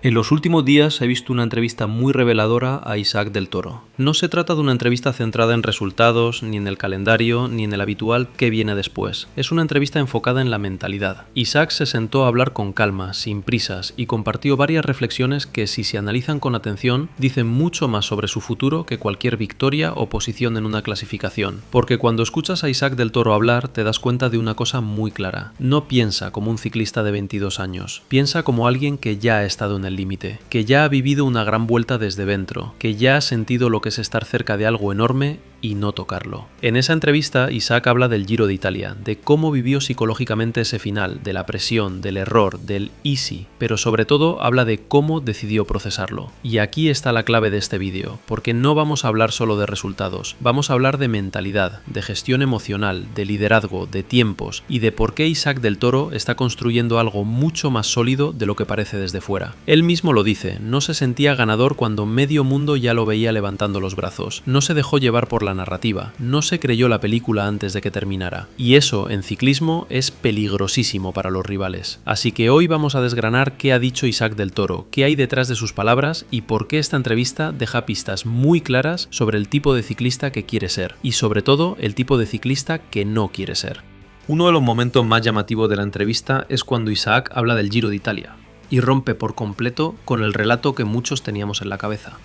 En los últimos días he visto una entrevista muy reveladora a Isaac del Toro. No se trata de una entrevista centrada en resultados, ni en el calendario, ni en el habitual qué viene después. Es una entrevista enfocada en la mentalidad. Isaac se sentó a hablar con calma, sin prisas, y compartió varias reflexiones que, si se analizan con atención, dicen mucho más sobre su futuro que cualquier victoria o posición en una clasificación. Porque cuando escuchas a Isaac del Toro hablar, te das cuenta de una cosa muy clara. No piensa como un ciclista de 22 años. Piensa como alguien que ya ha estado en el límite, que ya ha vivido una gran vuelta desde dentro, que ya ha sentido lo que es estar cerca de algo enorme y no tocarlo. En esa entrevista, Isaac habla del Giro de Italia, de cómo vivió psicológicamente ese final, de la presión, del error, del easy, pero sobre todo habla de cómo decidió procesarlo. Y aquí está la clave de este vídeo, porque no vamos a hablar solo de resultados, vamos a hablar de mentalidad, de gestión emocional, de liderazgo, de tiempos y de por qué Isaac del Toro está construyendo algo mucho más sólido de lo que parece desde fuera. Él mismo lo dice, no se sentía ganador cuando medio mundo ya lo veía levantando los brazos, no se dejó llevar por la narrativa, no se creyó la película antes de que terminara. Y eso, en ciclismo, es peligrosísimo para los rivales. Así que hoy vamos a desgranar qué ha dicho Isaac del Toro, qué hay detrás de sus palabras y por qué esta entrevista deja pistas muy claras sobre el tipo de ciclista que quiere ser, y sobre todo el tipo de ciclista que no quiere ser. Uno de los momentos más llamativos de la entrevista es cuando Isaac habla del Giro de Italia, y rompe por completo con el relato que muchos teníamos en la cabeza.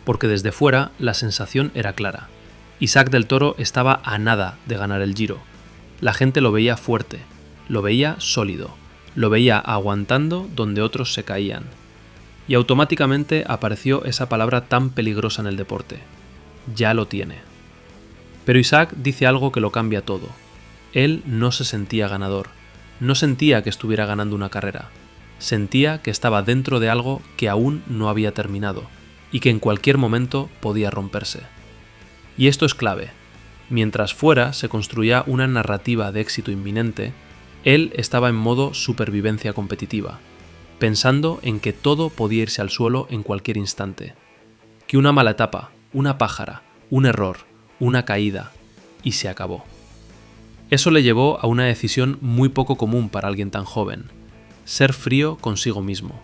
Porque desde fuera la sensación era clara. Isaac del Toro estaba a nada de ganar el Giro. La gente lo veía fuerte, lo veía sólido, lo veía aguantando donde otros se caían. Y automáticamente apareció esa palabra tan peligrosa en el deporte. Ya lo tiene. Pero Isaac dice algo que lo cambia todo. Él no se sentía ganador, no sentía que estuviera ganando una carrera. Sentía que estaba dentro de algo que aún no había terminado y que en cualquier momento podía romperse. Y esto es clave. Mientras fuera se construía una narrativa de éxito inminente, él estaba en modo supervivencia competitiva, pensando en que todo podía irse al suelo en cualquier instante. Que una mala etapa, una pájara, un error, una caída, y se acabó. Eso le llevó a una decisión muy poco común para alguien tan joven. Ser frío consigo mismo.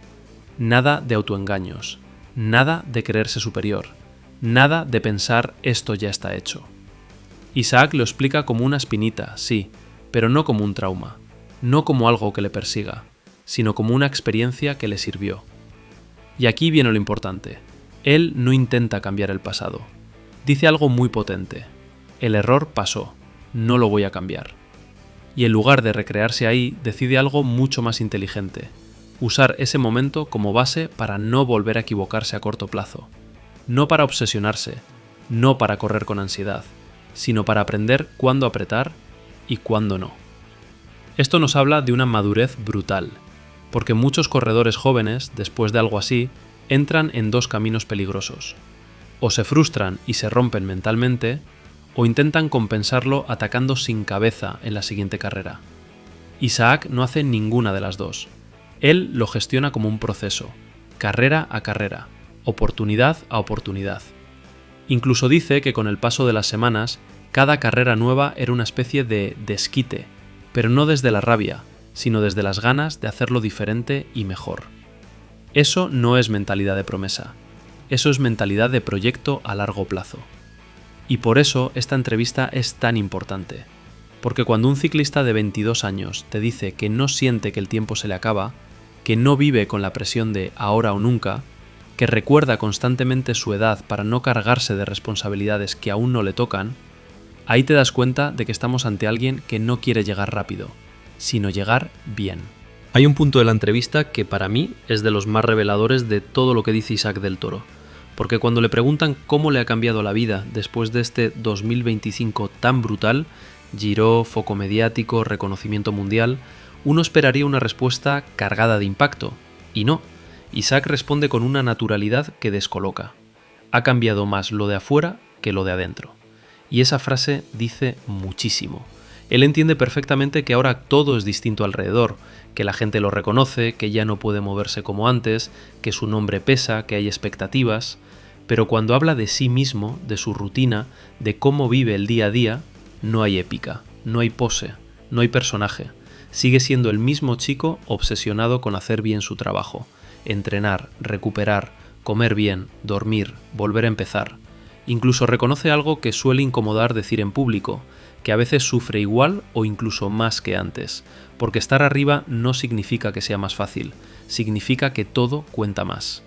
Nada de autoengaños. Nada de creerse superior. Nada de pensar esto ya está hecho. Isaac lo explica como una espinita, sí, pero no como un trauma. No como algo que le persiga, sino como una experiencia que le sirvió. Y aquí viene lo importante. Él no intenta cambiar el pasado. Dice algo muy potente. El error pasó. No lo voy a cambiar. Y en lugar de recrearse ahí, decide algo mucho más inteligente. Usar ese momento como base para no volver a equivocarse a corto plazo. No para obsesionarse, no para correr con ansiedad, sino para aprender cuándo apretar y cuándo no. Esto nos habla de una madurez brutal, porque muchos corredores jóvenes, después de algo así, entran en dos caminos peligrosos. O se frustran y se rompen mentalmente, o intentan compensarlo atacando sin cabeza en la siguiente carrera. Isaac no hace ninguna de las dos. Él lo gestiona como un proceso, carrera a carrera, oportunidad a oportunidad. Incluso dice que con el paso de las semanas, cada carrera nueva era una especie de desquite, pero no desde la rabia, sino desde las ganas de hacerlo diferente y mejor. Eso no es mentalidad de promesa, eso es mentalidad de proyecto a largo plazo. Y por eso esta entrevista es tan importante, porque cuando un ciclista de 22 años te dice que no siente que el tiempo se le acaba, que no vive con la presión de ahora o nunca, que recuerda constantemente su edad para no cargarse de responsabilidades que aún no le tocan, ahí te das cuenta de que estamos ante alguien que no quiere llegar rápido, sino llegar bien. Hay un punto de la entrevista que para mí es de los más reveladores de todo lo que dice Isaac del Toro. Porque cuando le preguntan cómo le ha cambiado la vida después de este 2025 tan brutal, Giro, foco mediático, reconocimiento mundial, uno esperaría una respuesta cargada de impacto. Y no, Isaac responde con una naturalidad que descoloca. Ha cambiado más lo de afuera que lo de adentro. Y esa frase dice muchísimo. Él entiende perfectamente que ahora todo es distinto alrededor, que la gente lo reconoce, que ya no puede moverse como antes, que su nombre pesa, que hay expectativas. Pero cuando habla de sí mismo, de su rutina, de cómo vive el día a día, no hay épica, no hay pose, no hay personaje. Sigue siendo el mismo chico obsesionado con hacer bien su trabajo, entrenar, recuperar, comer bien, dormir, volver a empezar. Incluso reconoce algo que suele incomodar decir en público, que a veces sufre igual o incluso más que antes, porque estar arriba no significa que sea más fácil, significa que todo cuenta más.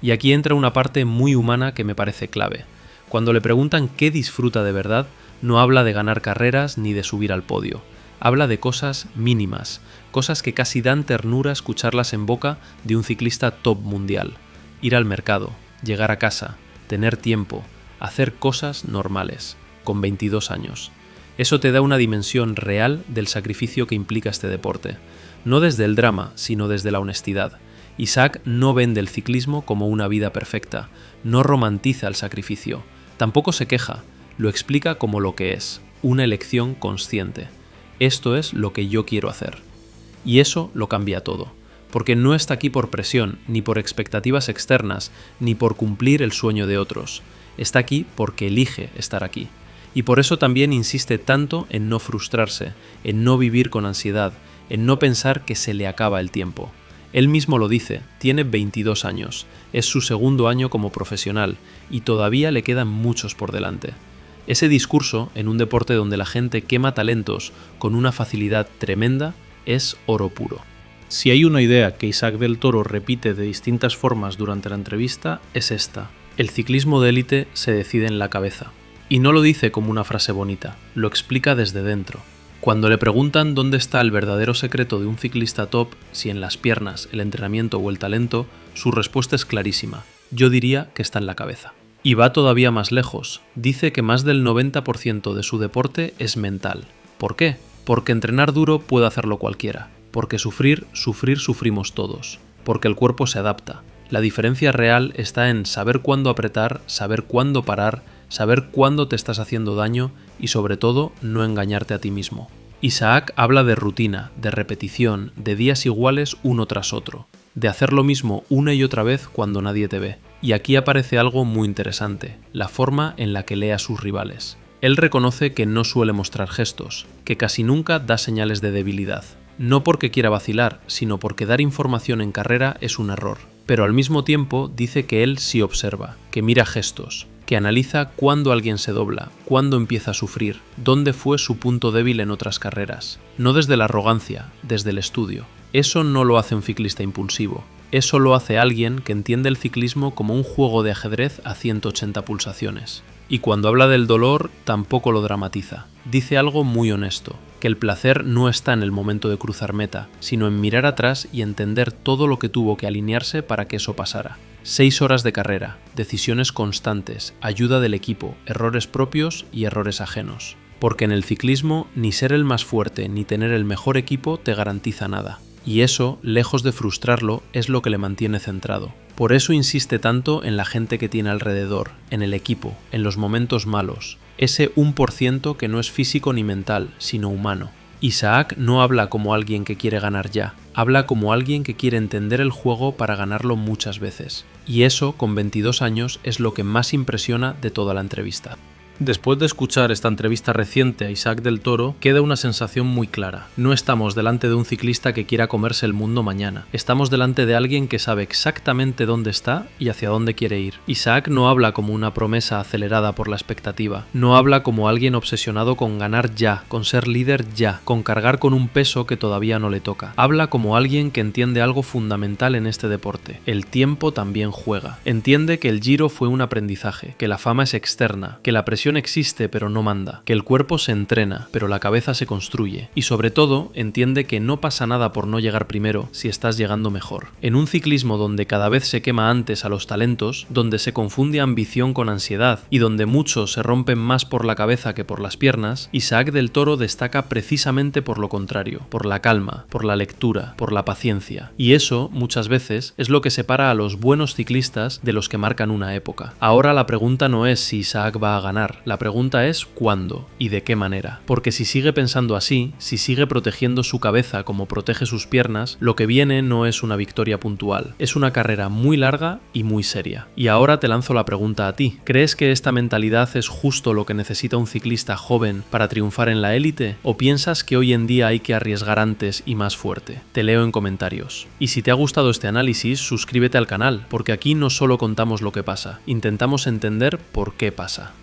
Y aquí entra una parte muy humana que me parece clave. Cuando le preguntan qué disfruta de verdad, no habla de ganar carreras ni de subir al podio. Habla de cosas mínimas, cosas que casi dan ternura escucharlas en boca de un ciclista top mundial. Ir al mercado, llegar a casa, tener tiempo, hacer cosas normales, con 22 años. Eso te da una dimensión real del sacrificio que implica este deporte. No desde el drama, sino desde la honestidad. Isaac no vende el ciclismo como una vida perfecta, no romantiza el sacrificio, tampoco se queja, lo explica como lo que es, una elección consciente. Esto es lo que yo quiero hacer. Y eso lo cambia todo, porque no está aquí por presión, ni por expectativas externas, ni por cumplir el sueño de otros. Está aquí porque elige estar aquí. Y por eso también insiste tanto en no frustrarse, en no vivir con ansiedad, en no pensar que se le acaba el tiempo. Él mismo lo dice, tiene 22 años, es su segundo año como profesional y todavía le quedan muchos por delante. Ese discurso, en un deporte donde la gente quema talentos con una facilidad tremenda, es oro puro. Si hay una idea que Isaac del Toro repite de distintas formas durante la entrevista, es esta. El ciclismo de élite se decide en la cabeza. Y no lo dice como una frase bonita, lo explica desde dentro. Cuando le preguntan dónde está el verdadero secreto de un ciclista top, si en las piernas, el entrenamiento o el talento, su respuesta es clarísima. Yo diría que está en la cabeza. Y va todavía más lejos. Dice que más del 90% de su deporte es mental. ¿Por qué? Porque entrenar duro puede hacerlo cualquiera. Porque sufrir sufrimos todos. Porque el cuerpo se adapta. La diferencia real está en saber cuándo apretar, saber cuándo parar, saber cuándo te estás haciendo daño y sobre todo no engañarte a ti mismo. Isaac habla de rutina, de repetición, de días iguales uno tras otro, de hacer lo mismo una y otra vez cuando nadie te ve. Y aquí aparece algo muy interesante, la forma en la que lee a sus rivales. Él reconoce que no suele mostrar gestos, que casi nunca da señales de debilidad. No porque quiera vacilar, sino porque dar información en carrera es un error. Pero al mismo tiempo dice que él sí observa, que mira gestos, que analiza cuándo alguien se dobla, cuándo empieza a sufrir, dónde fue su punto débil en otras carreras. No desde la arrogancia, desde el estudio. Eso no lo hace un ciclista impulsivo. Eso lo hace alguien que entiende el ciclismo como un juego de ajedrez a 180 pulsaciones. Y cuando habla del dolor, tampoco lo dramatiza. Dice algo muy honesto, que el placer no está en el momento de cruzar meta, sino en mirar atrás y entender todo lo que tuvo que alinearse para que eso pasara. 6 horas de carrera, decisiones constantes, ayuda del equipo, errores propios y errores ajenos. Porque en el ciclismo, ni ser el más fuerte ni tener el mejor equipo te garantiza nada. Y eso, lejos de frustrarlo, es lo que le mantiene centrado. Por eso insiste tanto en la gente que tiene alrededor, en el equipo, en los momentos malos. Ese 1% que no es físico ni mental, sino humano. Isaac no habla como alguien que quiere ganar ya, habla como alguien que quiere entender el juego para ganarlo muchas veces. Y eso, con 22 años, es lo que más impresiona de toda la entrevista. Después de escuchar esta entrevista reciente a Isaac del Toro, queda una sensación muy clara. No estamos delante de un ciclista que quiera comerse el mundo mañana. Estamos delante de alguien que sabe exactamente dónde está y hacia dónde quiere ir. Isaac no habla como una promesa acelerada por la expectativa. No habla como alguien obsesionado con ganar ya, con ser líder ya, con cargar con un peso que todavía no le toca. Habla como alguien que entiende algo fundamental en este deporte. El tiempo también juega. Entiende que el Giro fue un aprendizaje, que la fama es externa, que la presión existe pero no manda, que el cuerpo se entrena pero la cabeza se construye y sobre todo entiende que no pasa nada por no llegar primero si estás llegando mejor. En un ciclismo donde cada vez se quema antes a los talentos, donde se confunde ambición con ansiedad y donde muchos se rompen más por la cabeza que por las piernas, Isaac del Toro destaca precisamente por lo contrario, por la calma, por la lectura, por la paciencia. Y eso, muchas veces, es lo que separa a los buenos ciclistas de los que marcan una época. Ahora la pregunta no es si Isaac va a ganar, La pregunta es ¿cuándo y de qué manera? Porque si sigue pensando así, si sigue protegiendo su cabeza como protege sus piernas, lo que viene no es una victoria puntual, es una carrera muy larga y muy seria. Y ahora te lanzo la pregunta a ti. ¿Crees que esta mentalidad es justo lo que necesita un ciclista joven para triunfar en la élite? ¿O piensas que hoy en día hay que arriesgar antes y más fuerte? Te leo en comentarios. Y si te ha gustado este análisis, suscríbete al canal, porque aquí no solo contamos lo que pasa, intentamos entender por qué pasa.